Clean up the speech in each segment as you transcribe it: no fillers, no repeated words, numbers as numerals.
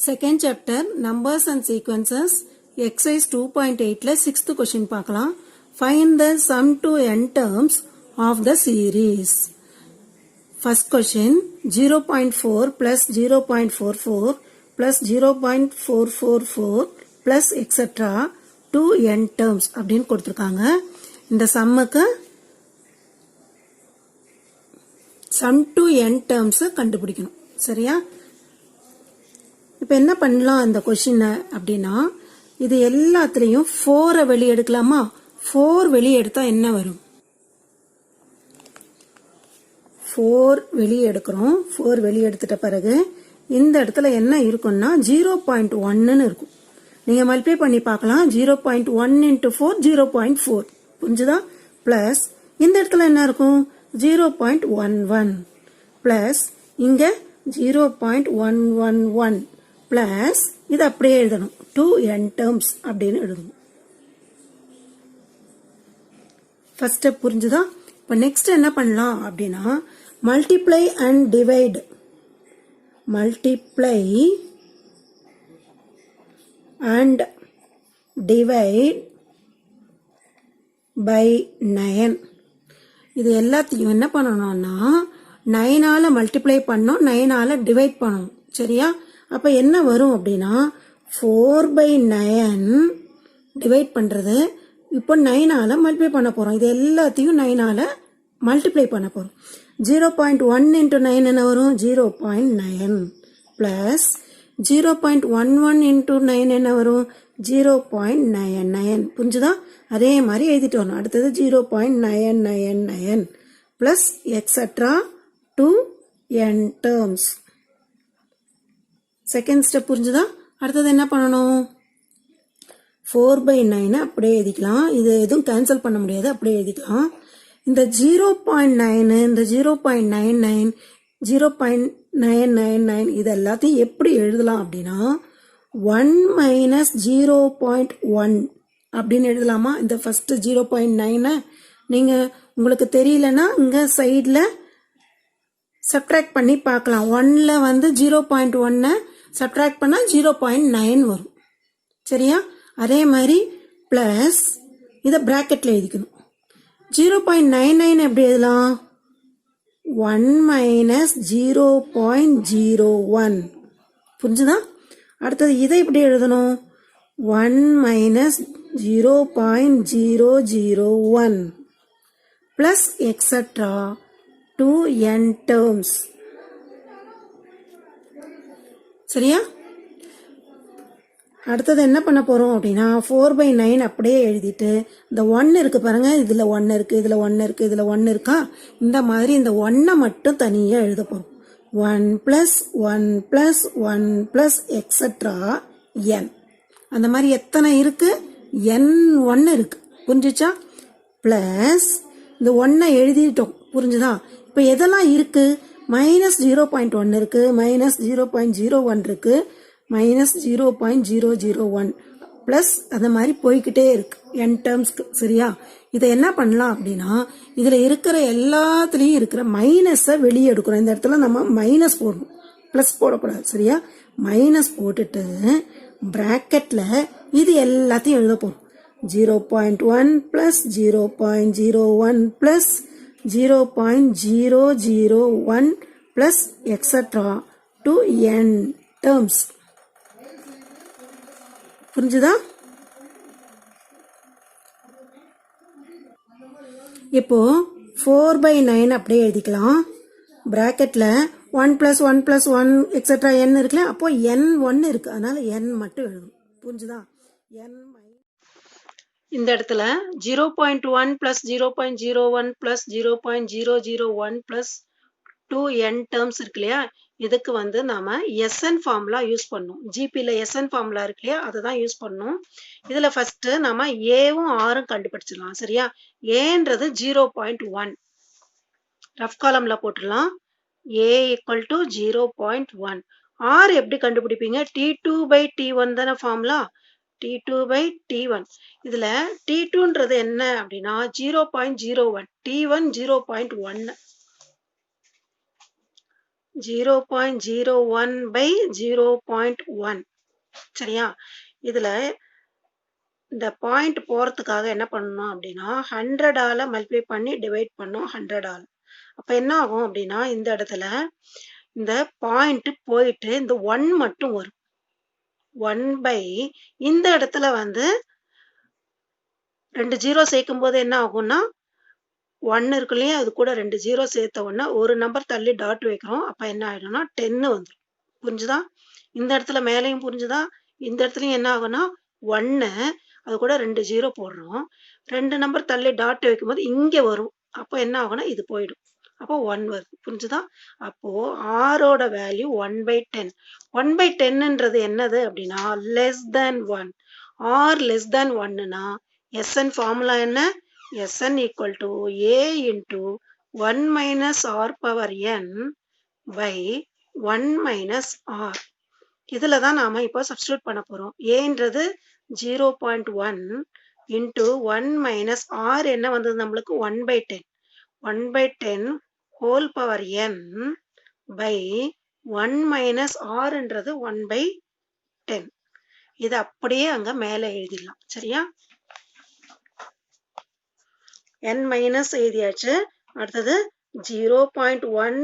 Second chapter numbers and sequences exercise 2.8 ல 6th question பார்க்கலாம். Find the sum to n terms of the series. First question 0.4 plus 0.44 plus 0.444 plus etc. to n terms அப்படின்னு கொடுத்திருக்காங்க. இந்த சம்முக்கு sum to n terms கண்டுபிடிக்கணும். சரியா? இப்போ என்ன பண்ணலாம் இந்த क्वेश्चन அப்படினா இது எல்லாத்துலயும் 4 வெளிய எடுக்கலாமா 4 வெளிய எடுத்தா என்ன வரும் 4 வெளிய எடுக்கறோம் 4 வெளிய எடுத்துட்ட பிறகு இந்த இடத்துல என்ன இருக்கும்னா 0.1 ன்னு இருக்கும் நீங்க மல்டிப்ளை பண்ணி பார்க்கலாம் 0.1 into 4 0.4 புரிஞ்சுதா பிளஸ் இந்த இடத்துல என்ன இருக்கும் 0.11 பிளஸ் இங்க 0.111 பிளஸ் இது அப்படியே எழுதணும் 2n terms அப்படின்னு எழுதணும் ஃபர்ஸ்ட் ஸ்டெப் புரிஞ்சுதா இப்போ நெக்ஸ்ட் என்ன பண்ணலாம் அப்படினா multiply and divide multiply and divide by 9 இது எல்லாத்தையும் என்ன பண்ணணும்னா 9 ஆல மல்டிப்ளை பண்ணோம் 9 ஆல டிவைட் பண்ணணும் சரியா அப்ப என்ன வரும் அப்படினா 4/9 டிவைட் பண்றது இப்போ 9 ஆல மல்டிப்ளை பண்ண போறோம் இது எல்லாத்தையும் 9 ஆல மல்டிப்ளை பண்ண போறோம் 0.1 into 9 என்ன வரும் 0.9 plus 0.11 into 9 என்ன வரும் 0.99 புரிஞ்சுதா அதே மாதிரி எழுதிட்டு வரணும் அடுத்தது 0.999 plus etc. to n terms second step புரிஞ்சுதா அடுத்தது என்ன பண்ணணும் 4/9 அப்படியே எழுதிக்கலாம் இது எதுவும் கேன்சல் பண்ண முடியாது அப்படியே எழுதிக்கலாம் இந்த 0.9 இந்த 0.99 0.999 இது எல்லாத்தையும் எப்படி எழுதலாம் அப்படின்னா 1 minus 0.1 அப்படின்னு எழுதலாமா இந்த ஃபர்ஸ்ட் 0.9 நீங்க உங்களுக்கு தெரியலனா இங்க சைடுல சப்ட்ராக்ட் பண்ணி பார்க்கலாம் 1ல வந்து 0.1 சப்ட்ராக்ட் பண்ணா 0.9 வரும் சரியா அதே மாதிரி பிளஸ் இத பிராக்கெட்ல எழுதிக்கணும் 0.99 எப்படி எழுதலாம் 1 minus 0.01 புரிஞ்சுதா அடுத்தது இதை எப்படி எழுதணும் 1 minus 0.001 plus etc. to n terms சரியா அடுத்தது என்ன பண்ண போறோம் அப்படினா 4/9 அப்படியே எழுதிட்டு இந்த 1 இருக்கு பாருங்க இதுல 1 இருக்கு இதுல 1 இருக்கு இதுல 1 இருக்கா இந்த மாதிரி இந்த 1 மட்டும் தனியா எழுத போறோம் 1 plus 1 plus 1 plus etc. n அந்த மாதிரி எத்தனை இருக்கு n1 இருக்கு புரிஞ்சுச்சா பிளஸ் இந்த 1 எழுதிட்டோம் புரிஞ்சுதா இப்போ எதெல்லாம் இருக்கு மைனஸ் 0.1 இருக்கு மைனஸ் 0.01 இருக்கு மைனஸ் 0.001 பிளஸ் அந்த மாதிரி போய்கிட்டே இருக்கு n டேர்ம்ஸ்க்கு சரியா இதை என்ன பண்ணலாம் அப்படின்னா இதுல இருக்கிற எல்லாத்துலயும் இருக்கிற மைனஸை வெளியே எடுக்கிறோம் இந்த இடத்துல நம்ம மைனஸ் போடணும் பிளஸ் போடக்கூடாது சரியா மைனஸ் போட்டுட்டு பிராக்கெட்ல இது எல்லாத்தையும் எழுத போறோம் 0.1 plus 0.01 plus 0.001 plus etc. to n terms புரிஞ்சுதா இப்போ 4/9 அப்படியே எழுதிக்கலாம் பிராக்கெட்ல 1 plus 1 plus 1 etc. n இருக்குல்ல அப்போ n1 இருக்கு அதனால n மட்டும் எழுதணும் புரிஞ்சுதா n இந்த இடத்துல 0.1 plus 0.01 plus 0.001 plus 2n terms இருக்கு இல்லையா இதுக்கு வந்து நாம SN ஃபார்முலா யூஸ் பண்ணோம் ஜிபில SN ஃபார்முலா இருக்கு இல்லையா அதை தான் யூஸ் பண்ணோம் இதுல ஃபர்ஸ்ட் நாம ஏவும் ஆரும் கண்டுபிடிச்சிடலாம் சரியா ஏன்றது 0.1 ரஃப் காலம்ல போட்டுடலாம் a equal to 0.1 ஆர் எப்படி கண்டுபிடிப்பீங்க T2/T1 தானே ஃபார்முலா T2/T1 இதுல T2ன்றது என்ன அப்படின்னா 0.01 T1 0.1 0.01 by 0.1. சரியா? இதுல இந்த பாயிண்ட் போறதுக்காக என்ன பண்ணணும் அப்படின்னா 100ஆல மல்டிப்ளை பண்ணி டிவைட் பண்ணோம் 100ஆல. அப்ப என்ன ஆகும் அப்படின்னா இந்த இடத்துல இந்த பாயிண்ட் போயிட்டு இந்த 1 மட்டும் வரும். 1 by இந்த இடத்துல வந்து 2 ஜீரோ சேர்க்கும் போது என்ன ஆகும்னா 1 இருக்கு இல்லையா, அது கூட 2 ஜீரோ சேர்த்த உடனே ஒரு நம்பர் தள்ளி டாட் வைக்கிறோம். அப்ப என்ன ஆயிடும்னா 10 வந்துடும். புரிஞ்சுதா? இந்த இடத்துல மேலையும் புரிஞ்சுதா? இந்த இடத்துலயும் என்ன ஆகும்னா 1 அது கூட 2 ஜீரோ போடுறோம். 2 நம்பர் தள்ளி டாட் வைக்கும்போது இங்க வரும். அப்போ என்ன ஆகும்னா இது போயிடும். அப்போ 1 வருது. புரிஞ்சுதா? அப்போ ஆரோட வேல்யூ 1/10. 1/10ன்றது என்னது அப்படின்னா less than 1. Or less than 1னா SN ஃபார்முலா என்ன? SN equal to A into 1 minus R power N by 1 minus R. இதுல தான் நாம இப்போ சப்ஸ்டிட்யூட் பண்ண போறோம். ஏன்றது 0.1 into 1 minus R என்ன வந்தது நம்மளுக்கு 1/10. 1/10 whole power N by 1 minus Rன்றது 1/10. இது அப்படியே அங்க மேல எழுதிடலாம். சரியா? n மைனஸ் எழுதியாச்சு. அடுத்தது 0.1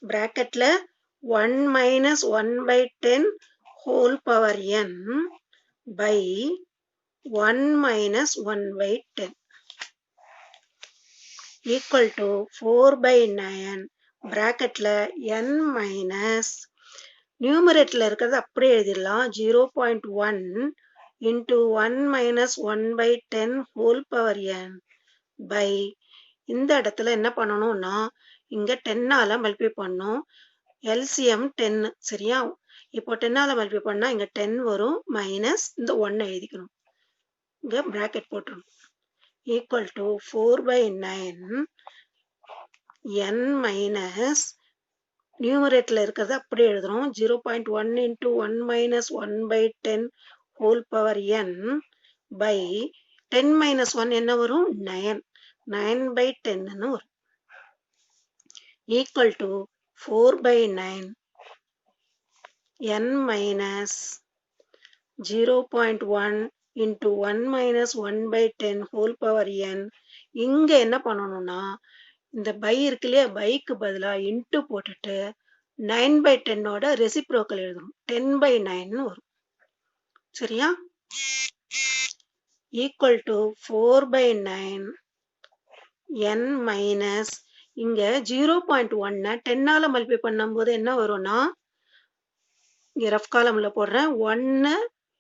பிராக்கெட்ல 1 minus 1/10 whole power n by 1 minus 1/10 equal to 4/9 பிராக்கெட்ல n minus நியூமரேட்டர்ல இருக்கிறது அப்படியே எழுதிடலாம். 0.1 into 1 minus 1/10 whole power n by இந்த இடத்துல என்ன பண்ணணும்னா இங்க 10ஆல மல்டிப்ளை பண்ணணும். LCM 10. சரியா? இப்போ 10ஆல மல்டிப்ளை பண்ணா இங்க 10 வரும் மைனஸ் இந்த 1 எழுதிக்கணும். இங்க பிராக்கெட் போட்டுரும். ஈக்குவல் டு 4/9 n மைனஸ் நியூமரேட்டர்ல இருக்கிறது அப்படியே எழுதுறோம். 0.1 into 1 minus 1/10 whole power n by 10 minus 1 என்ன வரும்? 9. 9/10 வரும். Equal to 4/9 n minus 0.1 into 1 minus 1/10 whole power n. இங்க என்ன பண்ணணும்னா இந்த பை இருக்கு இல்லையா, பைக்கு பதிலா இன்ட்டு போட்டுட்டு 9/10ஓட ரெசிப்ரோக்கல் எழுதணும். 10/9 வரும். சரியா? ஈக்குவல் டு 4/9 n மைனஸ் இங்க 0.1 10ஆல மல்டிப்ளை பண்ணும்போது என்ன வரும்னா இங்க ரஃப் காலம்ல போடுறேன். 1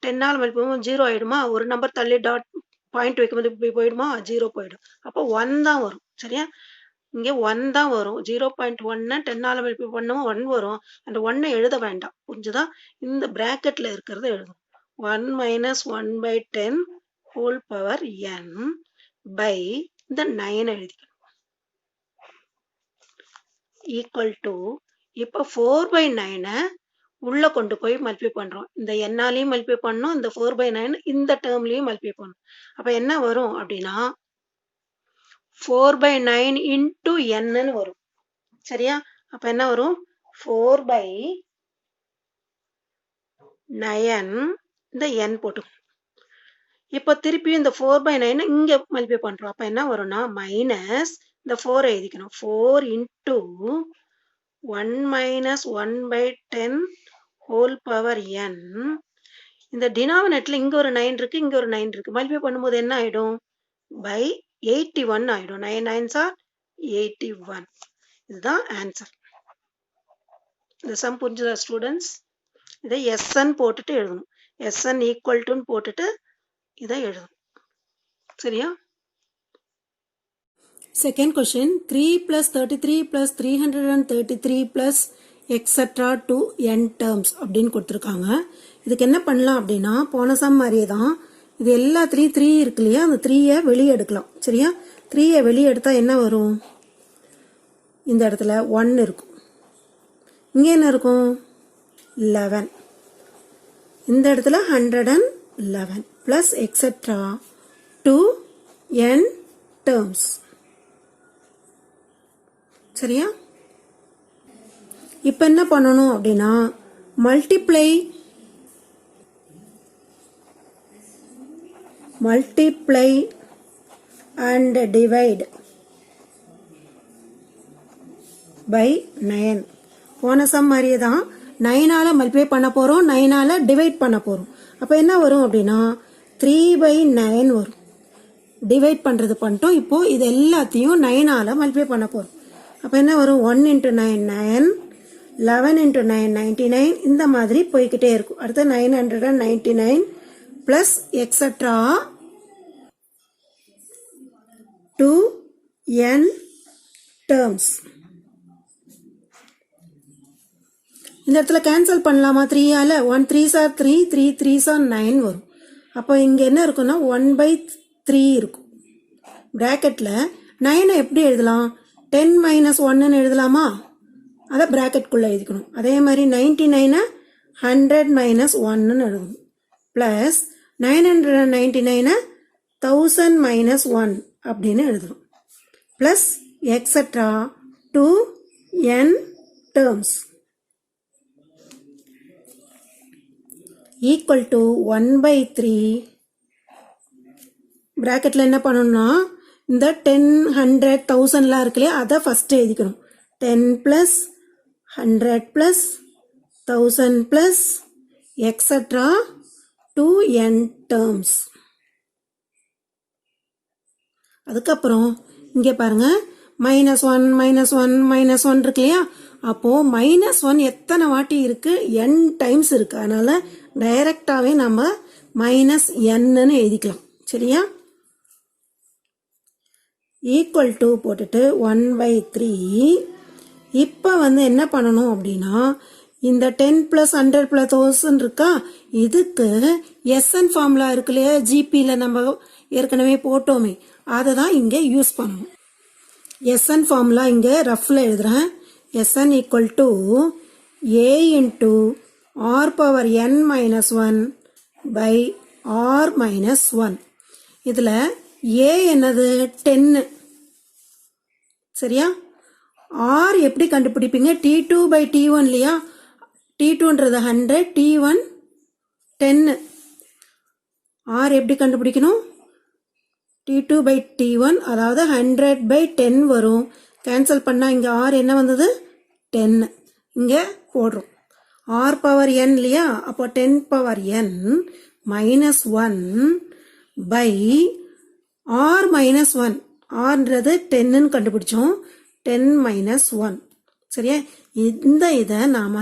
10ஆல மல்டிப்ளை பண்ணும்போது 0 ஆயிடுமா? ஒரு நம்பர் தள்ளி டாட் பாயிண்ட் வைக்கும்போது இப்படி போயிடுமா? 0 போயிடும். அப்போ 1 தான் வரும். சரியா? இங்க 1 தான் வரும். 0.1 10ஆல மல்டிப்ளை பண்ணும் 1 வரும். அந்த 1 எழுத வேண்டாம். புரிஞ்சுதா? இந்த பிராக்கெட்ல இருக்கிறத எழுதும். 1 minus 1/10 whole power n by இந்த 9 எழுதிக்கணும். ஈக்குவல் டு இப்போ 4/9 உள்ள கொண்டு போய் மல்டிப்ளை பண்றோம். இந்த என்னாலையும் மல்டிப்ளை பண்ணணும், இந்த 4/9 இந்த டேர்ம்லயும் மல்டிப்ளை பண்ணணும். அப்ப என்ன வரும் அப்படின்னா 4/9 into n வரும். சரியா? அப்ப என்ன வரும்? 4/9 இந்த n போட்டு இப்போ திருப்பியும் இந்த 4/9 இங்க மல்டிப்ளை பண்றோம். அப்ப என்ன வரும்னா மைனஸ் இந்த 4 எழுதிக்கணும். 4 into 1 minus 1/10 whole power n. இந்த டினாமினேட்டர்ல இங்க ஒரு 9 இருக்கு, இங்க ஒரு 9 இருக்கு. மல்டிப்ளை பண்ணும்போது என்ன ஆயிடும்? பை 81 ஆயிடும். 9 9s are 81. இதுதான் ஆன்சர். இந்த சம் புரிஞ்சுதா ஸ்டூடெண்ட்ஸ்? இதை SN போட்டுட்டு எழுதணும். SN ஈக்குவல் டு போட்டுட்டு இதை எழுதணும். சரியா? Second question 3 plus 33 plus 333 plus etc. to n terms அப்படின்னு கொடுத்துருக்காங்க. இதுக்கு என்ன பண்ணலாம் அப்படின்னா போன சம் மாதிரியே தான் இது எல்லாத்துலேயும் 3 இருக்கு இல்லையா, அந்த 3யை வெளியே எடுக்கலாம். சரியா? 3யை வெளியே எடுத்தா என்ன வரும்? இந்த இடத்துல 1 இருக்கும். இங்கே என்ன இருக்கும்? 11. இந்த இடத்துல 111 plus etc. to n terms. சரியா? இப்போ என்ன பண்ணணும் அப்படின்னா மல்டிப்ளை and divide by 9. போன சம் மாதிரியே தான் 9ஆல மல்டிப்ளை பண்ண போகிறோம், 9ஆல டிவைட் பண்ண போகிறோம். அப்போ என்ன வரும் அப்படின்னா 3/9 வரும். டிவைட் பண்ணுறது பண்ணிட்டோம். இப்போது இது எல்லாத்தையும் 9ஆல மல்டிப்ளை பண்ண போகிறோம். அப்போ என்ன வரும் 1 × 9 9, 11 × 9 99, இந்த மாதிரி போய்கிட்டே இருக்கும். அடுத்து 999 ப்ளஸ் எக்ஸட்ரா 2n terms. இந்த இடத்துல கேன்சல் பண்ணலாமா 3ஆல? 1 3s are 3, 3 3s are 9 வரும். அப்போ இங்கே என்ன இருக்குன்னா 1/3 இருக்கும். ப்ராக்கெட்டில் 9 எப்படி எழுதலாம்? 10 - 1ன்னு எழுதலாமா? அதை ப்ராக்கெட்குள்ளே எழுதிக்கணும். அதே மாதிரி 99 100 - 1ன்னு எழுதணும். ப்ளஸ் 999 1000 - 1 அப்படின்னு எழுதணும். Plus etcetera 2n terms equal to 1/3. ப்ராக்கெட்டில் என்ன பண்ணணும்னா இந்த 10 100 1000லாம் இருக்கு இல்லையா, அதை ஃபஸ்ட்டு எழுதிக்கணும். 10 + 100 + 1000 + எக்ஸட்ரா 2n terms. அதுக்கப்புறம் இங்கே பாருங்க -1 -1 -1 இருக்கு இல்லையா, அப்போது -1 எத்தனை வாட்டி இருக்கு? n டைம்ஸ் இருக்கு. அதனால டைரக்டாகவே நம்ம -nன்னு எழுதிக்கலாம். சரியா? ஈக்குவல் டு போட்டுட்டு 1/3. இப்போ என்ன பண்ணணும் அப்படின்னா இந்த 10 + 100 + 1000 இருக்கா, இதுக்கு எஸ்என் ஃபார்முலா இருக்கு இல்லையா, ஜிபியில் நம்ம ஏற்கனவே போட்டோமே, அதை தான் இங்கே யூஸ் பண்ணணும். எஸ்என் ஃபார்முலா இங்கே ரஃப்பில் எழுதுகிறேன். SN equal to a × r⁻n - 1/r-1. இதில் a என்னது 10. சரியா? r எப்படி கண்டுபிடிப்பீங்க? T2/T1 இல்லையா, T2ன்றது 100, T1 10. r எப்படி கண்டுபிடிக்கணும்? T2/T1, அதாவது 100/10 வரும். கேன்சல் பண்ணால் இங்கே r என்ன வந்தது? 10. இங்கே போடுறோம் r⁻n இல்லையா, அப்போ 10⁻n - 1/r-1. rன்றது 10ன்னு கண்டுபிடிச்சோம். 10 - 1. சரியா? இந்த இதை நாம்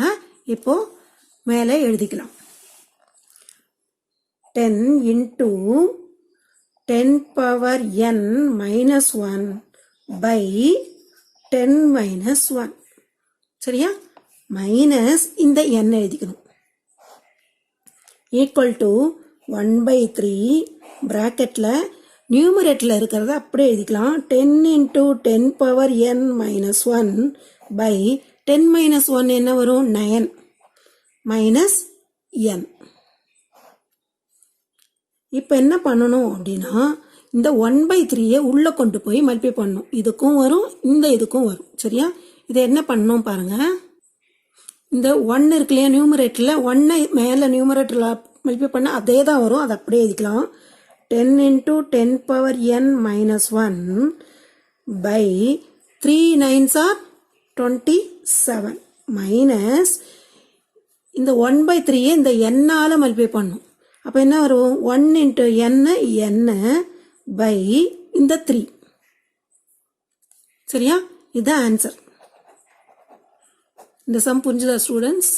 இப்போ மேலே எழுதிக்கலாம். 10 × 10⁻n - 1/10 - 1. சரியா? மைனஸ் இந்த n எழுதிக்கணும். ஈக்குவல் டு 1/3 ப்ராக்கெட்டில் நியூமரேட்டில் இருக்கிறத அப்படியே எழுதிக்கலாம். 10 × 10⁻n - 1/10 - 1 என்ன வரும்? 9 - n. இப்போ என்ன பண்ணணும் அப்படின்னா இந்த 1/3 உள்ளே கொண்டு போய் மல்டிப்ளை பண்ணணும். இதுக்கும் வரும், இந்த இதுக்கும் வரும். சரியா? இதை என்ன பண்ணணும் பாருங்க. இந்த 1 இருக்கு இல்லையா நியூமரேட்டரில், 1 மேலே நியூமரேட்டரில் மல்டிப்ளை பண்ண அதே தான் வரும். அதை அப்படியே எழுதிக்கலாம். 10 × 10⁻n - 1/3 9s are 27 மைனஸ் இந்த 1/3 இந்த n-ஆல மல்டிப்ளை பண்ணணும். அப்போ என்ன வரும்? 1 × n பை இந்த 3. சரியா? இதுதான் ஆன்சர். இந்த சம் புரிஞ்சுதா ஸ்டூடெண்ட்ஸ்?